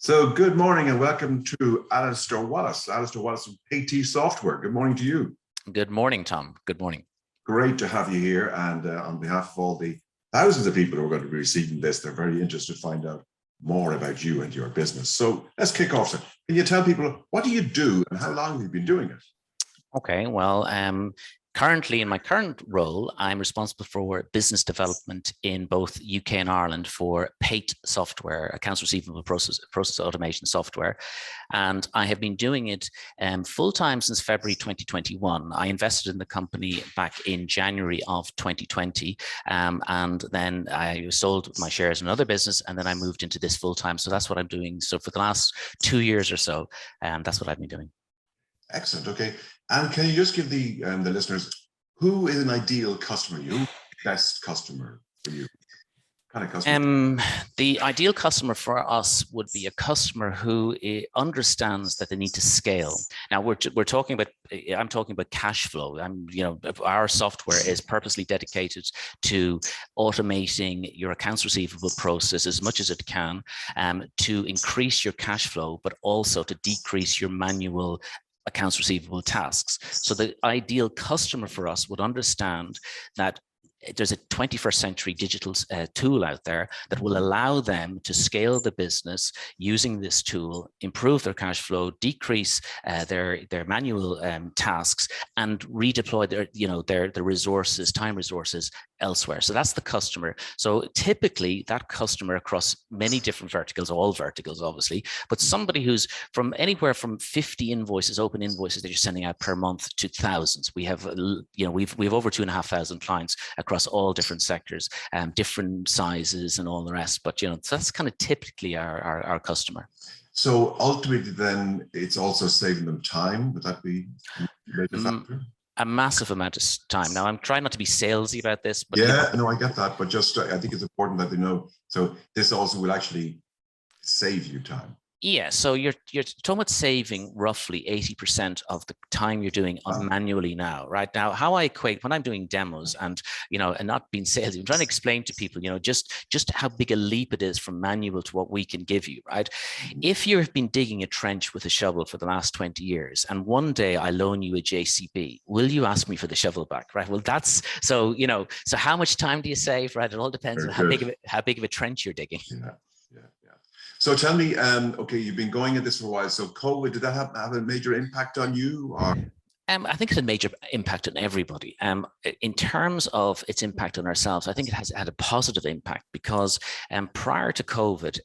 So good morning and welcome to Alastair Wallace. Alastair Wallace from Payt Software. Good morning to you. Good morning, Tom. Good morning. Great to have you here. And on behalf of all the thousands of people who are going to be receiving this, they're very interested to find out more about you and your business. So let's kick off. Sir. Can you tell people, what do you do and how long have you been doing it? Okay, well, currently in my current role, I'm responsible for business development in both UK and Ireland for Payt Software, accounts receivable process automation software. And I have been doing it full-time since February 2021. I invested in the company back in January of 2020. And then I sold my shares in another business, and then I moved into this full-time. So that's what I'm doing. So for the last 2 years or so, that's what I've been doing. Excellent. Okay. And can you just give the listeners, who is an ideal customer? Who's the best customer for you? What kind of customer? The ideal customer for us would be a customer who understands that they need to scale. Now we're talking about, I'm talking about cash flow. Our software is purposely dedicated to automating your accounts receivable process as much as it can, to increase your cash flow, but also to decrease your manual accounts receivable tasks. So the ideal customer for us would understand that there's a 21st century digital tool out there that will allow them to scale the business using this tool, improve their cash flow, decrease their manual tasks, and redeploy their resources, time resources elsewhere. So that's the customer. So typically that customer across many different verticals, all verticals obviously, but somebody who's from anywhere from 50 invoices, open invoices that you're sending out per month to thousands. We have, we've over 2,500 clients across all different sectors, different sizes and all the rest. But so that's kind of typically our customer. So ultimately, then it's also saving them time. Would that be a major factor? A massive amount of time. Now, I'm trying not to be salesy about this, but yeah, no, I get that. But just I think it's important that they know. So this also will actually save you time. Yeah, so you're talking about saving roughly 80% of the time you're doing manually now, right? Now, how I equate when I'm doing demos and and not being salesy, I'm trying to explain to people, just how big a leap it is from manual to what we can give you, right? If you've been digging a trench with a shovel for the last 20 years, and one day I loan you a JCB, will you ask me for the shovel back, right? Well, that's so so how much time do you save, right? It all depends on how big of a trench you're digging. Yeah. So tell me, okay, you've been going at this for a while. So COVID, did that have a major impact on you? Or? I think it's a major impact on everybody. In terms of its impact on ourselves, I think it has had a positive impact because prior to COVID,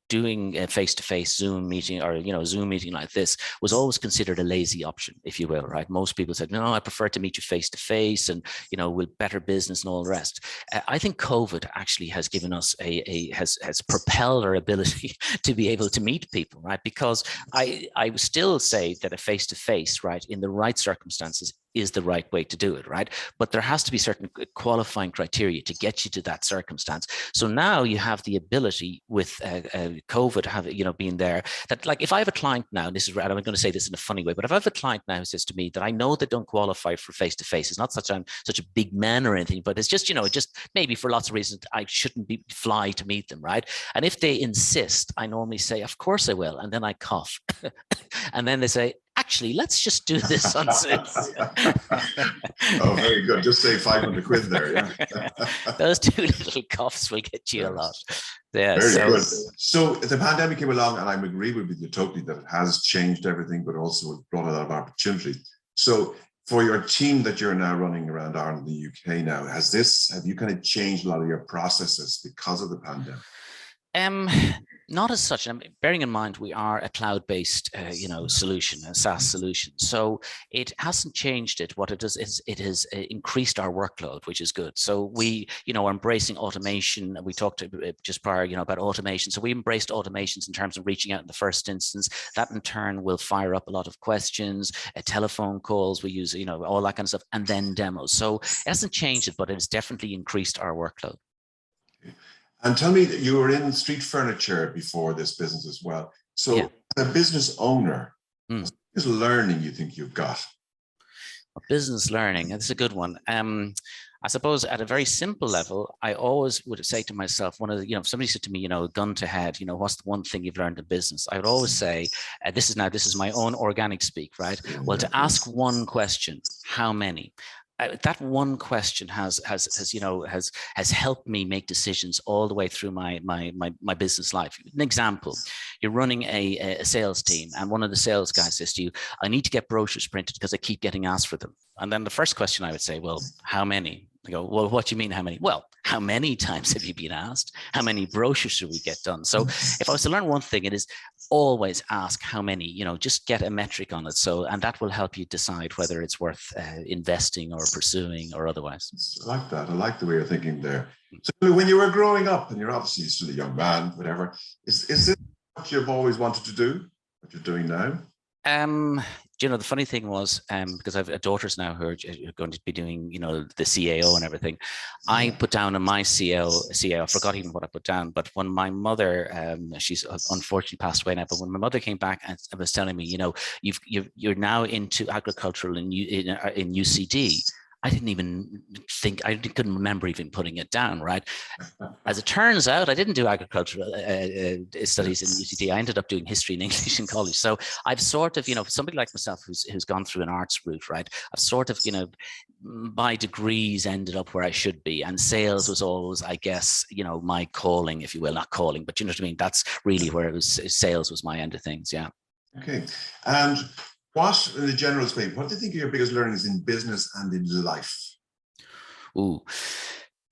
doing a face-to-face Zoom meeting or Zoom meeting like this was always considered a lazy option, if you will, right? Most people said, no, I prefer to meet you face-to-face and with better business and all the rest. I think COVID actually has given us has propelled our ability to be able to meet people, right? Because I would still say that a face-to-face, right, in the right circumstances is the right way to do it, right? But there has to be certain qualifying criteria to get you to that circumstance. So now you have the ability with COVID being there that, like, if I have a client now, and I'm going to say this in a funny way, but if I have a client now who says to me that I know they don't qualify for face-to-face, it's not such a big man or anything, but it's just, just maybe for lots of reasons I shouldn't fly to meet them, right? And if they insist, I normally say, of course I will. And then I cough. And then they say, actually, let's just do this on Zoom. Oh, very good. Just say 500 quid there. Yeah. Those two little coughs will get you a lot. Yeah. Very good. So the pandemic came along, and I agree with you totally that it has changed everything, but also brought a lot of opportunity. So for your team that you're now running around Ireland and the UK now, have you kind of changed a lot of your processes because of the pandemic? Not as such. Bearing in mind we are a cloud-based, solution, a SaaS solution. So it hasn't changed it. What it does is it has increased our workload, which is good. So we, are embracing automation. We talked just prior, about automation. So we embraced automations in terms of reaching out in the first instance. That in turn will fire up a lot of questions, telephone calls. We use, all that kind of stuff, and then demos. So it hasn't changed it, but it's definitely increased our workload. And tell me that you were in street furniture before this business as well. So yeah. As a business owner, what is learning you think you've got? Business learning, that's a good one. I suppose at a very simple level, I always would say to myself, if somebody said to me, gun to head, what's the one thing you've learned in business? I would always say, this is my own organic speak, right? Well, to ask one question, how many? That one question has helped me make decisions all the way through my business life. An example: you're running a sales team, and one of the sales guys says to you, "I need to get brochures printed because I keep getting asked for them." And then the first question I would say, "Well, how many?" I go, "Well, what do you mean how many?" "Well, how many times have you been asked? How many brochures should we get done?" So if I was to learn one thing, it is always ask how many, just get a metric on it. And that will help you decide whether it's worth investing or pursuing or otherwise. I like that. I like the way you're thinking there. So when you were growing up, and you're obviously still a young man, whatever, is this what you've always wanted to do, what you're doing now? The funny thing was, because I have daughters now who are going to be doing, the CAO and everything. I put down in my CAO, I forgot even what I put down, but when my mother, she's unfortunately passed away now, but when my mother came back and was telling me, you're now into agricultural in UCD, I didn't even think, I couldn't remember even putting it down, right? As it turns out, I didn't do agricultural studies in UCD. I ended up doing history and English in college. So I've sort of, somebody like myself who's gone through an arts route, right? I've sort of, by degrees ended up where I should be. And sales was always, I guess, my calling, if you will, not calling, but you know what I mean? That's really where it was. Sales was my end of things. Yeah. Okay. And what, in the general space, what do you think are your biggest learnings in business and in life? Ooh,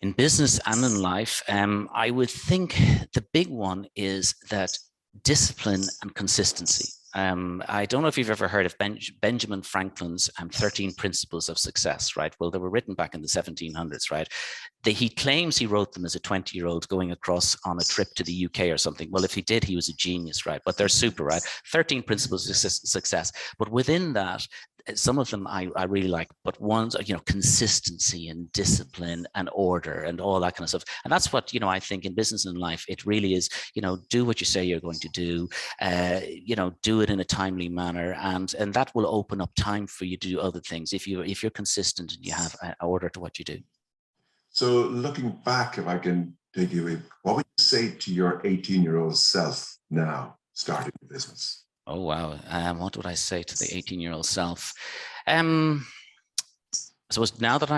in business and in life, I would think the big one is that discipline and consistency. I don't know if you've ever heard of Benjamin Franklin's 13 Principles of Success, right? Well, they were written back in the 1700s, right? He claims he wrote them as a 20-year-old going across on a trip to the UK or something. Well, if he did, he was a genius, right? But they're super, right? 13 Principles of Success. But within that, some of them I really like, but ones are, consistency and discipline and order and all that kind of stuff. And that's what, I think in business and life, it really is, do what you say you're going to do, do it in a timely manner. And that will open up time for you to do other things if you're consistent and you have an order to what you do. So looking back, if I can take you away, what would you say to your 18-year-old self now starting a business? Oh, wow. What would I say to the 18-year-old self? I suppose now that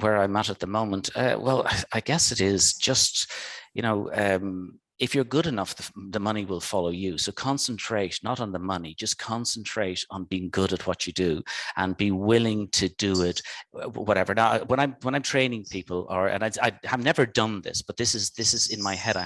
where I'm at the moment, well, I guess it is just, if you're good enough, the money will follow you. So concentrate not on the money, just concentrate on being good at what you do and be willing to do it, whatever. Now, when I'm training people, and I have never done this, but this is in my head.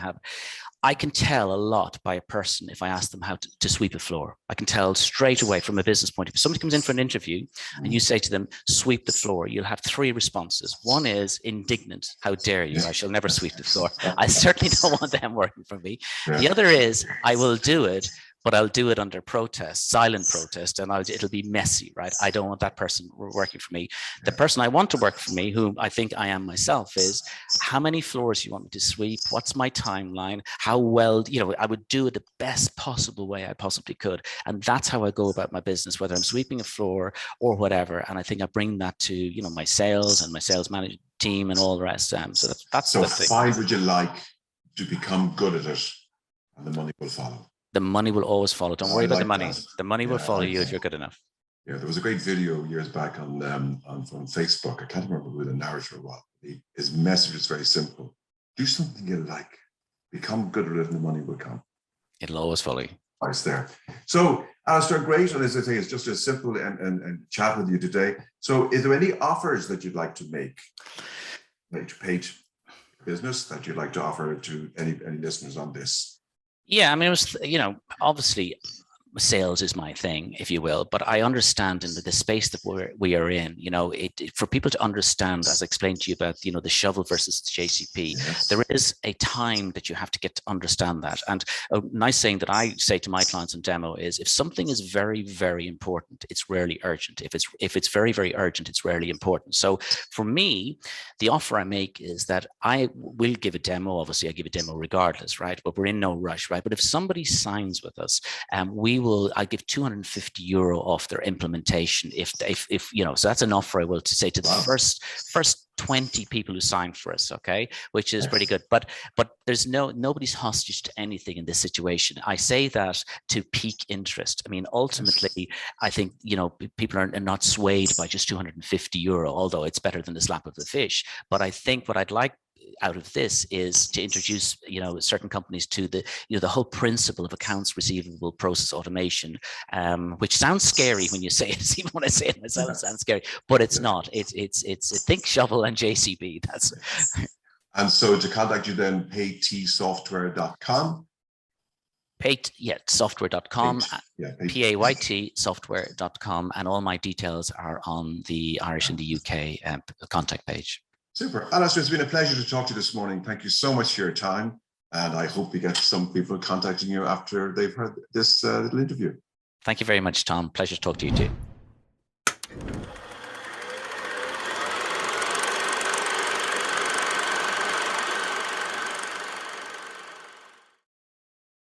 I can tell a lot by a person if I ask them how to sweep a floor. I can tell straight away from a business point of view. If somebody comes in for an interview and you say to them, sweep the floor, you'll have three responses. One is indignant. How dare you? I shall never sweep the floor. I certainly don't want them working for me. The other is, I will do it, but I'll do it under protest, silent protest, and it'll be messy, right? I don't want that person working for me. The person I want to work for me, who I think I am myself, is how many floors you want me to sweep? What's my timeline? How well, I would do it the best possible way I possibly could. And that's how I go about my business, whether I'm sweeping a floor or whatever. And I think I bring that to, my sales and my sales management team and all the rest. So that's so the thing. Find what you like to become good at it, and the money will follow. The money will always follow. Don't worry about the money. The money will follow you if you're good enough. Yeah, there was a great video years back on from Facebook. I can't remember who the narrator was. His message is very simple: do something you like, become good at it, and the money will come. It'll always follow you. Nice there. So, Alastair, great. And as I say, it's just a simple and chat with you today. So, is there any offers that you'd like to make to Payt business that you'd like to offer to any listeners on this? Yeah, I mean, it was, obviously sales is my thing, if you will, but I understand in the space that we are in, for people to understand, as I explained to you about, the shovel versus the JCP, yes. There is a time that you have to get to understand that. And a nice saying that I say to my clients in demo is, if something is very, very important, it's rarely urgent. If it's very, very urgent, it's rarely important. So for me, the offer I make is that I will give a demo. Obviously, I give a demo regardless, right? But we're in no rush, right? But if somebody signs with us, we I give €250 off their implementation if so that's an offer I will to say to the first 20 people who sign for us, okay, which is pretty good. But there's nobody's hostage to anything in this situation. I say that to pique interest. I mean, ultimately, I think people are not swayed by just €250, although it's better than the slap of the fish. But I think what I'd like out of this is to introduce certain companies to the the whole principle of accounts receivable process automation, which sounds scary when you say it. Even when I say it myself, it sounds scary, but it's not. It's Think, Shovel, and JCB. That's and so to contact you then, paytsoftware.com. Software.com, Payt Software.com, and all my details are on the Irish and the UK contact page. Super. Alastair, it's been a pleasure to talk to you this morning. Thank you so much for your time. And I hope we get some people contacting you after they've heard this little interview. Thank you very much, Tom. Pleasure to talk to you too.